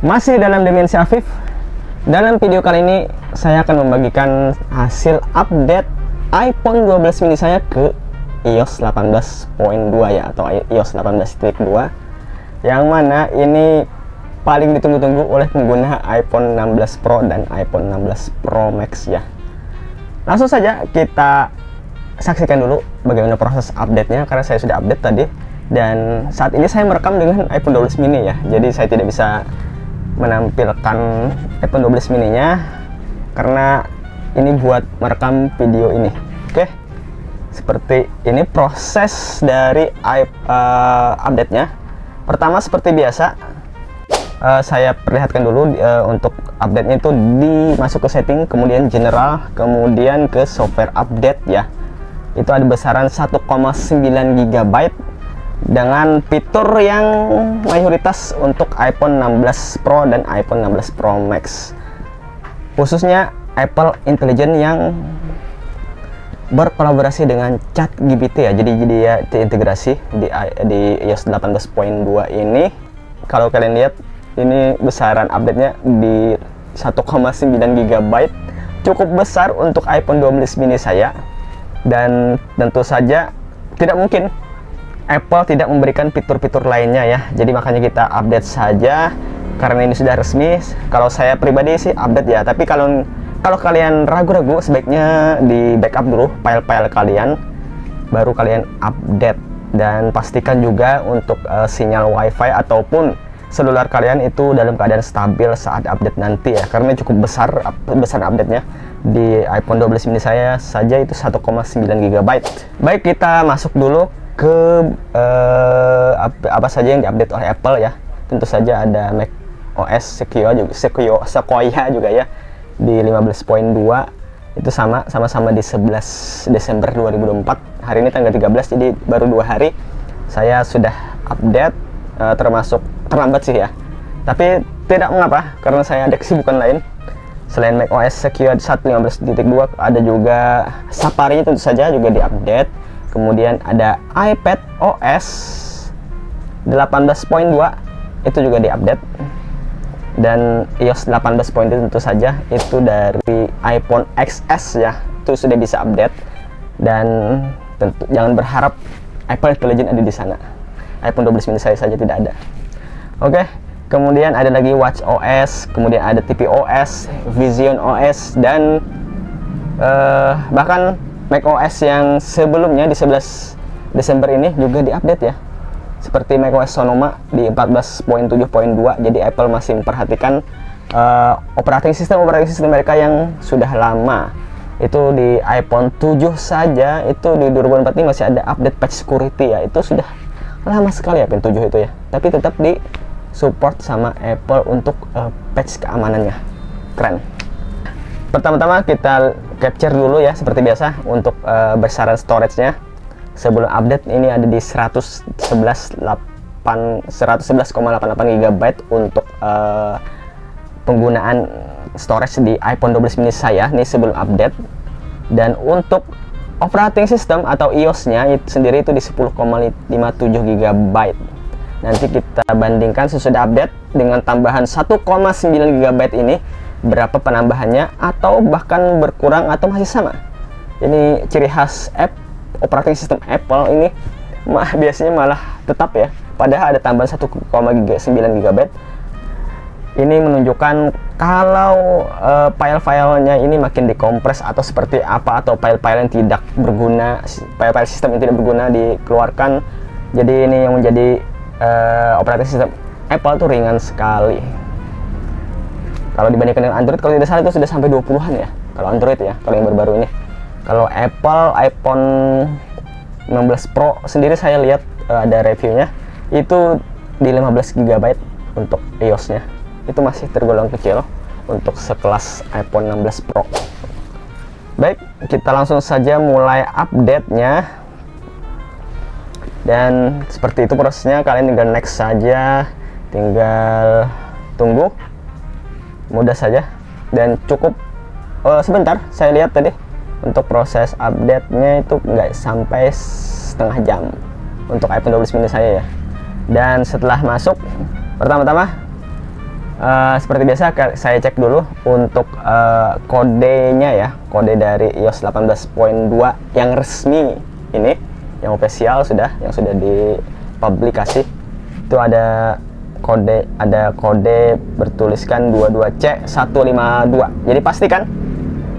Masih dalam Dimensi Afif. Dalam video kali ini saya akan membagikan hasil update iPhone 12 mini saya ke iOS 18.2 ya, atau iOS 18.2, yang mana ini paling ditunggu-tunggu oleh pengguna iPhone 16 Pro dan iPhone 16 Pro Max ya. Langsung saja kita saksikan dulu bagaimana proses update-nya, karena saya sudah update tadi, dan saat ini saya merekam dengan iPhone 12 mini ya, jadi saya tidak bisa menampilkan iPhone 12 mininya karena ini buat merekam video ini. Oke, seperti ini proses dari update-nya. Pertama, seperti biasa, saya perlihatkan dulu untuk update-nya itu masuk ke setting, kemudian general, kemudian ke software update ya. Itu ada besaran 1,9 GB dengan fitur yang mayoritas untuk iPhone 16 Pro dan iPhone 16 Pro Max, khususnya Apple Intelligence yang berkolaborasi dengan ChatGPT ya. Jadi dia terintegrasi di iOS 18.2 ini. Kalau kalian lihat, ini besaran update-nya di 1,9 GB, cukup besar untuk iPhone 12 mini saya, dan tentu saja tidak mungkin Apple tidak memberikan fitur-fitur lainnya ya. Jadi makanya kita update saja karena ini sudah resmi. Kalau saya pribadi sih update ya, tapi kalau kalian ragu-ragu, sebaiknya di backup dulu file-file kalian, baru kalian update. Dan pastikan juga untuk sinyal WiFi ataupun seluler kalian itu dalam keadaan stabil saat update nanti ya, karena cukup besar update-nya. Di iPhone 12 mini saya saja itu 1,9 GB. Baik, kita masuk dulu ke apa saja yang diupdate oleh Apple ya. Tentu saja ada macOS Sequoia juga ya, di 15.2. itu sama-sama di 11 Desember 2024. Hari ini tanggal 13, jadi baru 2 hari saya sudah update, termasuk terlambat sih ya, tapi tidak mengapa karena saya ada kesibukan lain. Selain macOS Sequoia 1.15.2, ada juga Safari-nya tentu saja juga diupdate. Kemudian ada iPad OS 18.2, itu juga diupdate. Dan iOS 18.2 tentu saja itu dari iPhone XS ya, itu sudah bisa update. Dan tentu jangan berharap Apple Intelligence ada di sana. iPhone 12 mini saya saja tidak ada. Oke, kemudian ada lagi watchOS, kemudian ada tvOS, visionOS, dan bahkan macOS yang sebelumnya di 11 Desember ini juga diupdate ya, seperti macOS Sonoma di 14.7.2. Jadi Apple masih memperhatikan operating system mereka yang sudah lama. Itu di iPhone 7 saja, itu di 2004 ini masih ada update patch security ya. Itu sudah lama sekali iPhone 7 itu ya, tapi tetap di support sama Apple untuk patch keamanannya. Keren. Pertama-tama kita capture dulu ya, seperti biasa untuk besaran storage-nya. Sebelum update ini ada di 111,88 GB untuk penggunaan storage di iPhone 12 mini saya ini sebelum update. Dan untuk operating system atau iOS-nya itu sendiri itu di 10,57 GB. Nanti kita bandingkan sesudah update dengan tambahan 1,9 GB ini, berapa penambahannya, atau bahkan berkurang atau masih sama. Ini ciri khas operating system Apple ini, biasanya malah tetap ya, padahal ada tambahan 1,9 GB. Ini menunjukkan kalau file-filenya ini makin dikompres atau seperti apa, atau file-file yang tidak berguna, file-file sistem yang tidak berguna dikeluarkan. Jadi ini yang menjadi operating system Apple tuh ringan sekali. Kalau dibandingkan dengan Android, kalau tidak salah itu sudah sampai 20-an ya, kalau Android ya, kalau yang baru-baru ini. Kalau Apple iPhone 16 Pro sendiri saya lihat ada reviewnya, itu di 15 GB untuk iOS-nya. Itu masih tergolong kecil untuk sekelas iPhone 16 Pro. Baik, kita langsung saja mulai update-nya. Dan seperti itu prosesnya, kalian tinggal next saja, tinggal tunggu. Mudah saja dan cukup sebentar. Saya lihat tadi untuk proses update-nya itu nggak sampai setengah jam untuk iPhone 12 mini saya ya. Dan setelah masuk, pertama-tama Seperti biasa saya cek dulu untuk kodenya ya, kode dari iOS 18.2 yang resmi ini, yang official yang sudah dipublikasi. Itu ada kode bertuliskan 22C152. Jadi pastikan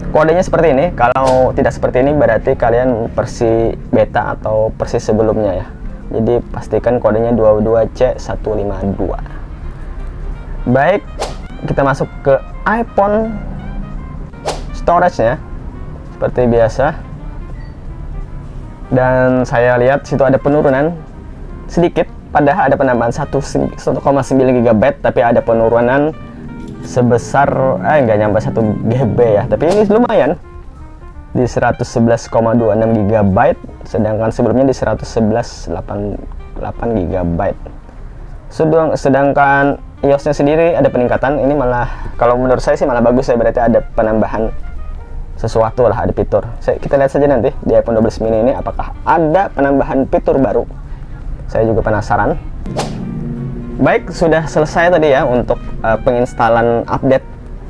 kodenya seperti ini. Kalau tidak seperti ini berarti kalian versi beta atau versi sebelumnya ya. Jadi pastikan kodenya 22C152. Baik, kita masuk ke iPhone storage-nya seperti biasa. Dan saya lihat situ ada penurunan sedikit, padahal ada penambahan 1,9 GB, tapi ada penurunan sebesar nggak nyampe 1 GB ya, tapi ini lumayan di 111,26 GB, sedangkan sebelumnya di 111,88 GB. Sedangkan iOS-nya sendiri ada peningkatan. Ini malah kalau menurut saya sih malah bagus ya, berarti ada penambahan sesuatu lah, ada fitur. Kita lihat saja nanti di iPhone 12 mini ini apakah ada penambahan fitur baru. Saya juga penasaran. Baik, sudah selesai tadi ya untuk penginstalan update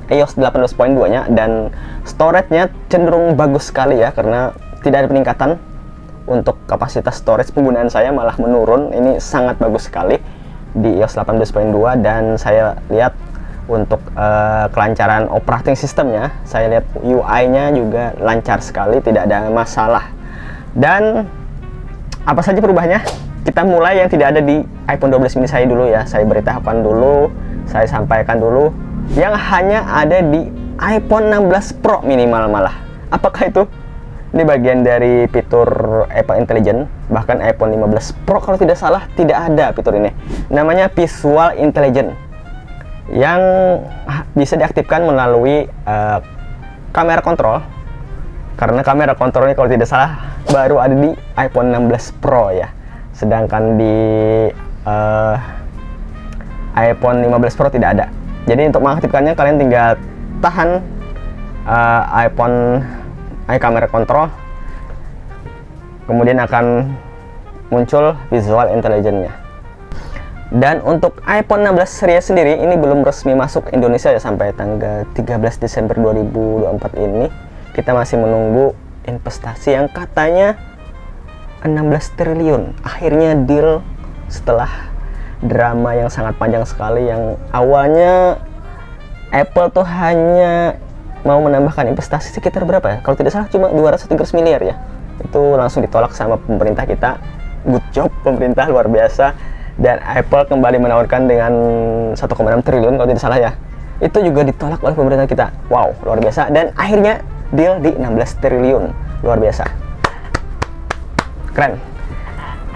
iOS 18.2 nya, dan storage-nya cenderung bagus sekali ya, karena tidak ada peningkatan untuk kapasitas storage. Penggunaan saya malah menurun. Ini sangat bagus sekali di iOS 18.2, dan saya lihat untuk kelancaran operating sistemnya, saya lihat UI-nya juga lancar sekali, tidak ada masalah. Dan apa saja perubahannya? Kita mulai yang tidak ada di iPhone 12 mini saya dulu ya. Saya beritahukan dulu, saya sampaikan dulu yang hanya ada di iPhone 16 Pro minimal malah. Apakah itu? Ini bagian dari fitur Apple Intelligence. Bahkan iPhone 15 Pro kalau tidak salah tidak ada fitur ini. Namanya Visual Intelligence, yang bisa diaktifkan melalui kamera kontrol. Karena kamera kontrolnya kalau tidak salah baru ada di iPhone 16 Pro ya. Sedangkan di iPhone 15 Pro tidak ada. Jadi untuk mengaktifkannya kalian tinggal tahan kamera kontrol, kemudian akan muncul Visual Intelligence-nya. Dan untuk iPhone 16 series sendiri ini belum resmi masuk Indonesia ya, sampai tanggal 13 Desember 2024 ini. Kita masih menunggu investasi yang katanya 16 triliun. Akhirnya deal setelah drama yang sangat panjang sekali, yang awalnya Apple tuh hanya mau menambahkan investasi sekitar berapa ya? Kalau tidak salah cuma 213 miliar ya. Itu langsung ditolak sama pemerintah kita. Good job pemerintah, luar biasa. Dan Apple kembali menawarkan dengan 1,6 triliun kalau tidak salah ya. Itu juga ditolak oleh pemerintah kita. Wow, luar biasa. Dan akhirnya deal di 16 triliun. Luar biasa. Keren.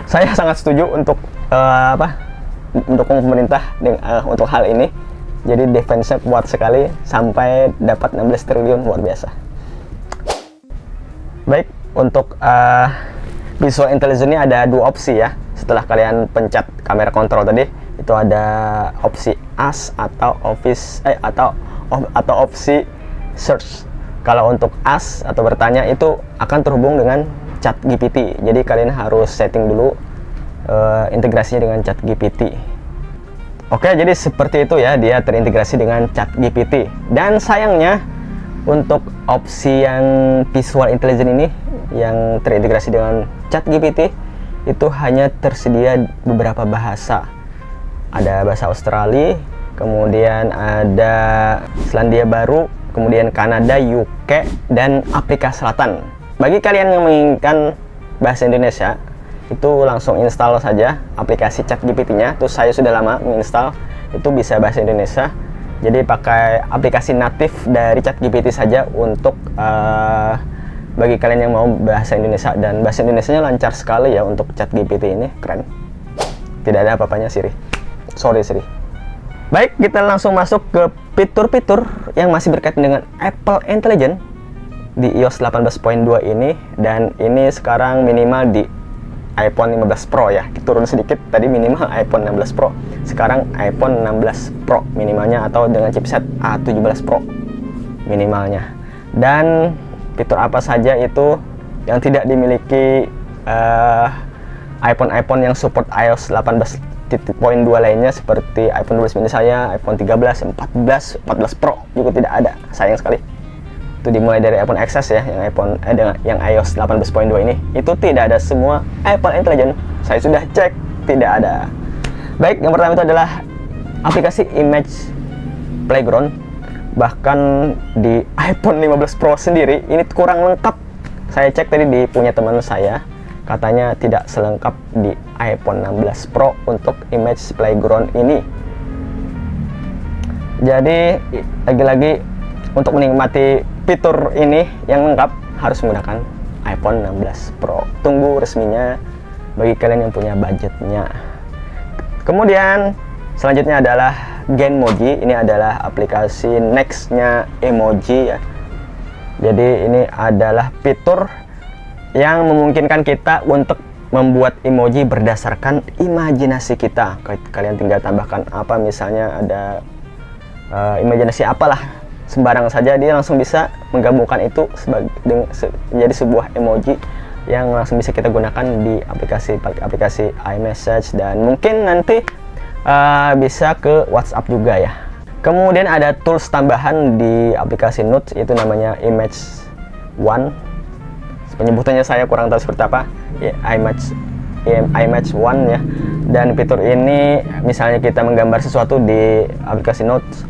Saya sangat setuju untuk mendukung pemerintah untuk hal ini. Jadi defense-nya kuat sekali sampai dapat 16 triliun, luar biasa. Baik, untuk Visual Intelligence ini ada dua opsi ya. Setelah kalian pencet kamera kontrol tadi, itu ada opsi Ask atau opsi Search. Kalau untuk Ask atau bertanya itu akan terhubung dengan ChatGPT. Jadi kalian harus setting dulu integrasinya dengan ChatGPT. Oke, jadi seperti itu ya, dia terintegrasi dengan ChatGPT. Dan sayangnya untuk opsi yang Visual Intelligence ini yang terintegrasi dengan ChatGPT itu hanya tersedia beberapa bahasa. Ada bahasa Australia, kemudian ada Selandia Baru, kemudian Kanada, UK, dan Afrika Selatan. Bagi kalian yang menginginkan bahasa Indonesia, itu langsung install saja aplikasi ChatGPT-nya. Terus saya sudah lama menginstal, itu bisa bahasa Indonesia. Jadi pakai aplikasi natif dari ChatGPT saja untuk bagi kalian yang mau bahasa Indonesia. Dan bahasa Indonesianya lancar sekali ya untuk ChatGPT ini, keren. Tidak ada apa-apanya Siri. Sorry Siri. Baik, kita langsung masuk ke fitur-fitur yang masih berkaitan dengan Apple Intelligence di iOS 18.2 ini. Dan ini sekarang minimal di iPhone 15 Pro ya. Turun sedikit, tadi minimal iPhone 16 Pro. Sekarang iPhone 16 Pro minimalnya, atau dengan chipset A17 Pro minimalnya. Dan fitur apa saja itu yang tidak dimiliki iPhone yang support iOS 18 poin 2 lainnya seperti iPhone 12 mini saya, iPhone 13, 14 Pro juga tidak ada, sayang sekali. Itu dimulai dari iPhone XS ya, yang iOS 18.2 ini, itu tidak ada semua Apple Intelligence. Saya sudah cek, tidak ada. Baik, yang pertama itu adalah aplikasi Image Playground. Bahkan di iPhone 15 Pro sendiri ini kurang lengkap. Saya cek tadi di punya teman saya, katanya tidak selengkap di iPhone 16 Pro untuk Image Playground ini. Jadi lagi-lagi untuk menikmati fitur ini yang lengkap harus menggunakan iPhone 16 Pro. Tunggu resminya bagi kalian yang punya budgetnya. Kemudian selanjutnya adalah Genmoji. Ini adalah aplikasi next-nya emoji ya. Jadi ini adalah fitur yang memungkinkan kita untuk membuat emoji berdasarkan imajinasi kita. Kalian tinggal tambahkan apa, misalnya ada imajinasi apalah, sembarang saja, dia langsung bisa menggabungkan itu menjadi sebuah emoji yang langsung bisa kita gunakan di aplikasi iMessage, dan mungkin nanti bisa ke WhatsApp juga ya. Kemudian ada tools tambahan di aplikasi Notes, itu namanya Image One. Penyebutannya saya kurang tahu seperti apa ya, iMage One ya. Dan fitur ini misalnya kita menggambar sesuatu di aplikasi Notes,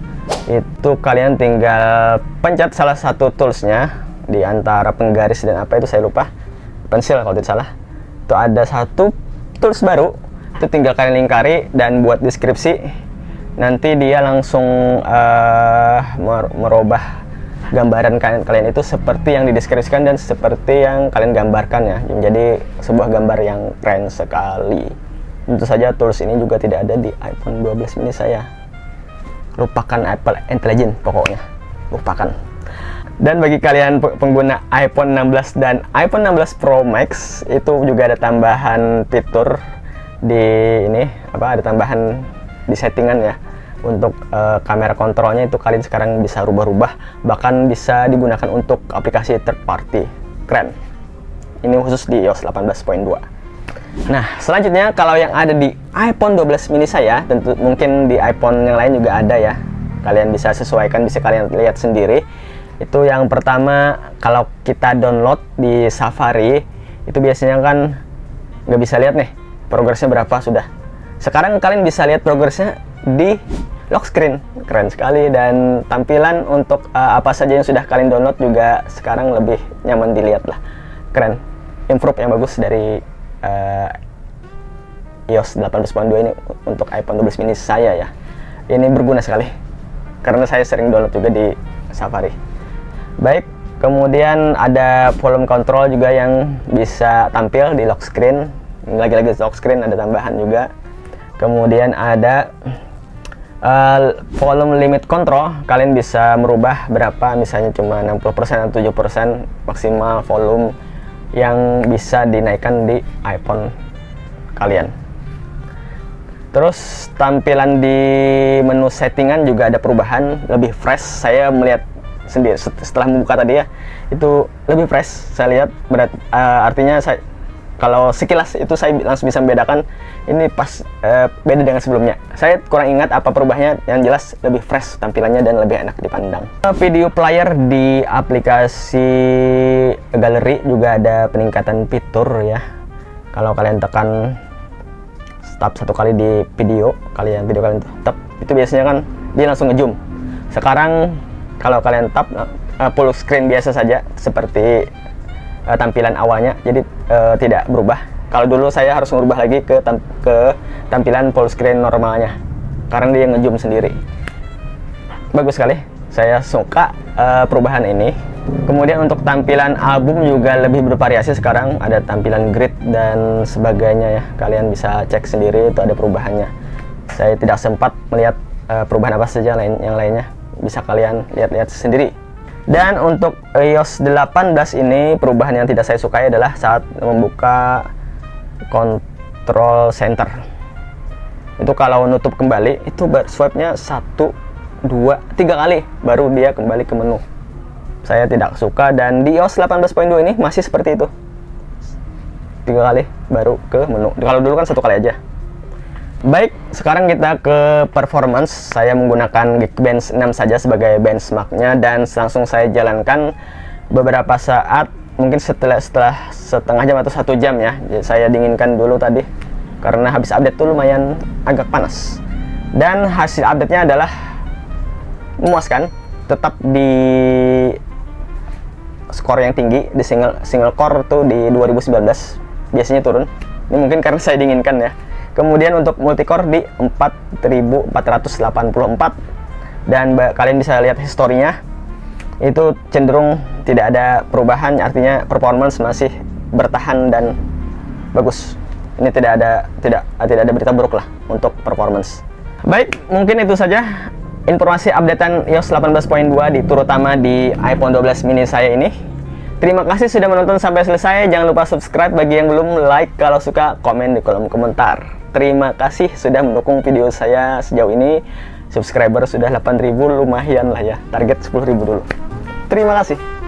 itu kalian tinggal pencet salah satu toolsnya di antara penggaris dan apa itu saya lupa, pensil kalau tidak salah. Itu ada satu tools baru, itu tinggal kalian lingkari dan buat deskripsi. Nanti dia langsung merubah gambaran kalian itu seperti yang dideskripsikan dan seperti yang kalian gambarkan ya, menjadi sebuah gambar yang keren sekali. Tentu saja tools ini juga tidak ada di iPhone 12 mini saya. Lupakan Apple Intelligence pokoknya, lupakan. Dan bagi kalian pengguna iPhone 16 dan iPhone 16 Pro Max, itu juga ada tambahan fitur di ini ada tambahan di settingan ya. Untuk kamera kontrolnya itu kalian sekarang bisa rubah-rubah, bahkan bisa digunakan untuk aplikasi third party. Keren. Ini khusus di iOS 18.2. Nah, selanjutnya kalau yang ada di iPhone 12 mini saya, tentu mungkin di iPhone yang lain juga ada ya. Kalian bisa sesuaikan, bisa kalian lihat sendiri. Itu yang pertama, kalau kita download di Safari, itu biasanya kan nggak bisa lihat nih progresnya berapa sudah. Sekarang kalian bisa lihat progresnya di lock screen. Keren sekali, dan tampilan untuk apa saja yang sudah kalian download juga sekarang lebih nyaman dilihat lah. Keren, improve yang bagus dari iOS 18.2 ini untuk iPhone 12 mini saya ya. Ini berguna sekali karena saya sering download juga di Safari. Baik, kemudian ada volume control juga yang bisa tampil di lock screen. Lagi-lagi lock screen ada tambahan juga. Kemudian ada volume limit control, kalian bisa merubah berapa, misalnya cuma 60% atau 7% maksimal volume yang bisa dinaikkan di iPhone kalian. Terus tampilan di menu settingan juga ada perubahan, lebih fresh. Saya melihat sendiri setelah membuka tadi ya, itu lebih fresh saya lihat. Artinya saya kalau sekilas itu saya langsung bisa membedakan ini pas beda dengan sebelumnya. Saya kurang ingat apa perubahannya, yang jelas lebih fresh tampilannya dan lebih enak dipandang. Video player di aplikasi galeri juga ada peningkatan fitur ya. Kalau kalian tekan tap satu kali di video kalian tap, itu biasanya kan dia langsung ngezoom. Sekarang kalau kalian tap full screen biasa saja seperti tampilan awalnya, jadi tidak berubah. Kalau dulu saya harus merubah lagi ke tampilan full screen normalnya karena dia ngezoom sendiri. Bagus sekali, saya suka perubahan ini. Kemudian untuk tampilan album juga lebih bervariasi sekarang, ada tampilan grid dan sebagainya ya. Kalian bisa cek sendiri, itu ada perubahannya. Saya tidak sempat melihat perubahan apa saja yang lainnya, bisa kalian lihat-lihat sendiri. Dan untuk iOS 18 ini, perubahan yang tidak saya sukai adalah saat membuka control center. Itu kalau nutup kembali, itu swipe-nya 1, 2, 3 kali baru dia kembali ke menu. Saya tidak suka, dan di iOS 18.2 ini masih seperti itu. 3 kali baru ke menu. Kalau dulu kan 1 kali aja. Baik, sekarang kita ke performance. Saya menggunakan Geekbench 6 saja sebagai benchmarknya, dan langsung saya jalankan beberapa saat, mungkin setelah setengah jam atau 1 jam ya. Saya dinginkan dulu tadi karena habis update tuh lumayan agak panas. Dan hasil update-nya adalah memuaskan, tetap di skor yang tinggi. Di single core tuh di 2019, biasanya turun. Ini mungkin karena saya dinginkan ya. Kemudian untuk multicore di 4484, dan kalian bisa lihat historinya, itu cenderung tidak ada perubahan, artinya performance masih bertahan dan bagus. Ini tidak ada berita buruk lah untuk performance. Baik, mungkin itu saja informasi updatean iOS 18.2 terutama di iPhone 12 mini saya ini. Terima kasih sudah menonton sampai selesai. Jangan lupa subscribe bagi yang belum, like kalau suka, komen di kolom komentar. Terima kasih sudah mendukung video saya sejauh ini. Subscriber sudah 8.000, lumayan lah ya. Target 10.000 dulu. Terima kasih.